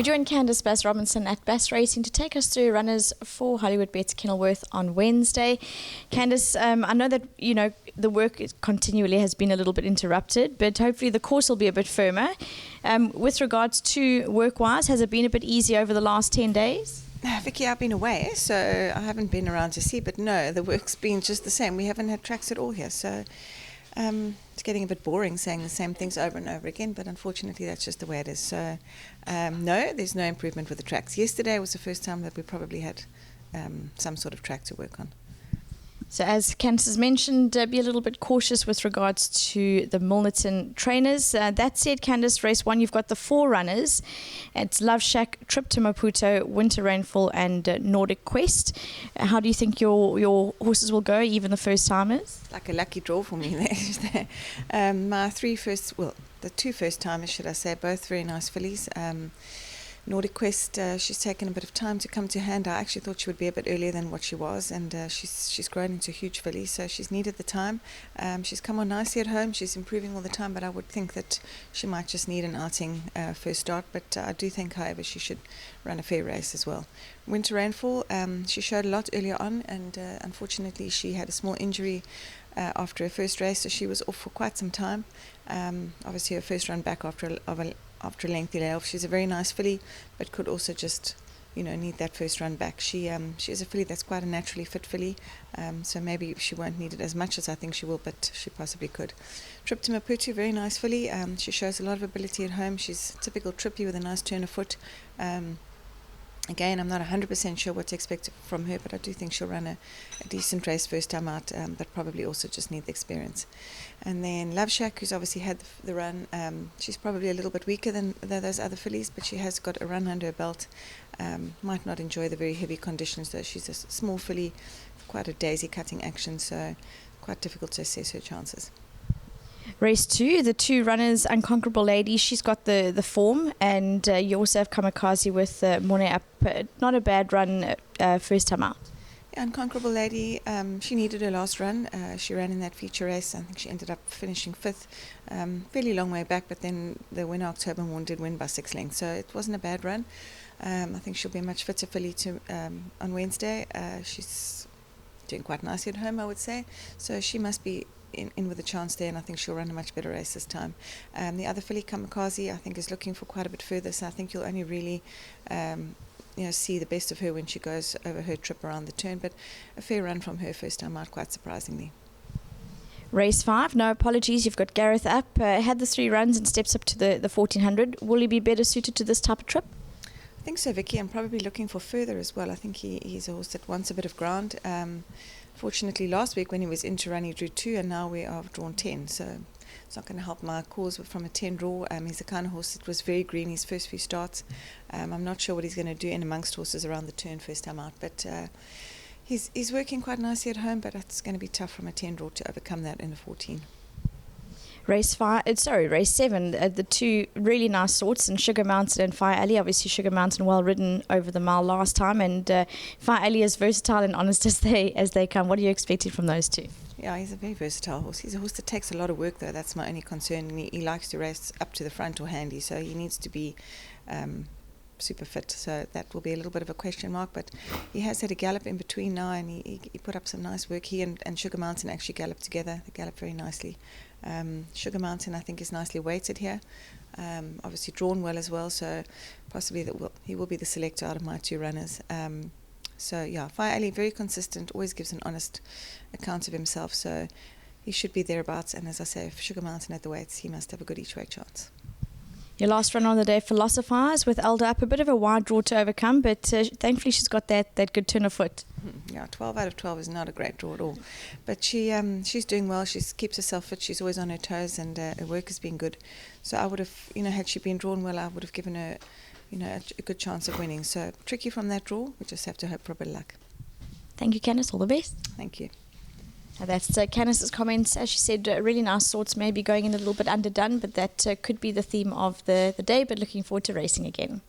join Candice Bass-Robinson at Bass Racing to take us through runners for Hollywood Bets Kenilworth on Wednesday. Candice, I know that the work continually has been a little bit interrupted, but hopefully the course will be a bit firmer. With regards to work-wise, has it been a bit easier over the last 10 days? Vicky, I've been away, so I haven't been around to see, but no, the work's been just the same. We haven't had tracks at all here, so it's getting a bit boring saying the same things over and over again, but unfortunately that's just the way it is. So no, there's no improvement with the tracks. Yesterday was the first time that we probably had some sort of track to work on. So as Candice has mentioned, be a little bit cautious with regards to the Milnerton trainers. That said, Candice, race 1, you've got the 4 runners. It's Love Shack, Trip to Maputo, Winter Rainfall and Nordic Quest. How do you think your horses will go, even the first-timers? Like a lucky draw for me there. My the 2 first-timers, should I say, both very nice fillies. Nordic Quest, she's taken a bit of time to come to hand. I actually thought she would be a bit earlier than what she was, and she's grown into a huge filly, so she's needed the time. She's come on nicely at home. She's improving all the time, but I would think that she might just need an outing first start. But I do think, however, she should run a fair race as well. Winter Rainfall, she showed a lot earlier on, and unfortunately she had a small injury after her first race, so she was off for quite some time. Obviously her first run back after a lengthy layoff. She's a very nice filly, but could also just need that first run back. She is a filly that's quite a naturally fit filly, so maybe she won't need it as much as I think she will, but she possibly could. Trip to Maputo, very nice filly. She shows a lot of ability at home. She's typical trippy with a nice turn of foot. Again, I'm not 100% sure what to expect from her, but I do think she'll run a decent race first time out, but probably also just need the experience. And then Love Shack, who's obviously had the run, she's probably a little bit weaker than those other fillies, but she has got a run under her belt. Might not enjoy the very heavy conditions, though. She's a small filly, quite a daisy cutting action, so quite difficult to assess her chances. Race 2, the 2 runners, Unconquerable Lady, she's got the form, and you also have Kamikaze with Mone up. Not a bad run first time out. Yeah, Unconquerable Lady, she needed her last run. She ran in that feature race. I think she ended up finishing 5th, fairly long way back, but then the winner, October Morn, did win by 6 lengths, so it wasn't a bad run. I think she'll be a much fitter filly on Wednesday. She's doing quite nicely at home, I would say, so she must be in with a chance there, and I think she'll run a much better race this time. The other filly, Kamikaze, I think is looking for quite a bit further, so I think you'll only really see the best of her when she goes over her trip around the turn, but a fair run from her first time out, quite surprisingly. Race 5, no apologies, you've got Gareth up, had the 3 runs and steps up to the 1400. Will he be better suited to this type of trip? I think so, Vicky. I'm probably looking for further as well. I think he's a horse that wants a bit of ground. Fortunately, last week when he was into run, he drew 2, and now we have drawn 10. So it's not going to help my cause from a 10 draw. He's the kind of horse that was very green his first few starts. I'm not sure what he's going to do in amongst horses around the turn first time out, but he's working quite nicely at home, but it's going to be tough from a 10 draw to overcome that in a 14. Race 7, the 2 really nice sorts, and Sugar Mountain and Fire Alley. Obviously Sugar Mountain well ridden over the mile last time, and Fire Alley is versatile and honest as they come. What are you expecting from those 2? Yeah, he's a very versatile horse. He's a horse that takes a lot of work, though. That's my only concern. And he likes to race up to the front or handy, so he needs to be super fit. So that will be a little bit of a question mark, but he has had a gallop in between now, and he put up some nice work. He and Sugar Mountain actually galloped together. They galloped very nicely. Sugar Mountain, I think, is nicely weighted here. Obviously drawn well as well, so possibly he will be the selector out of my 2 runners. So yeah, Fire Alley, very consistent, always gives an honest account of himself, so he should be thereabouts. And as I say, if Sugar Mountain at the weights, he must have a good each way chance. Your last run on the day, Philosophize with Elder up, a bit of a wide draw to overcome, but thankfully she's got that good turn of foot. Yeah, 12 out of 12 is not a great draw at all, but she's doing well. She keeps herself fit. She's always on her toes, and her work has been good. So I would have, had she been drawn well, I would have given her, a good chance of winning. So tricky from that draw. We just have to hope for a bit of luck. Thank you, Candice. All the best. Thank you. That's Candice's comments. As she said, really nice sorts, maybe going in a little bit underdone, but that could be the theme of the day, but looking forward to racing again.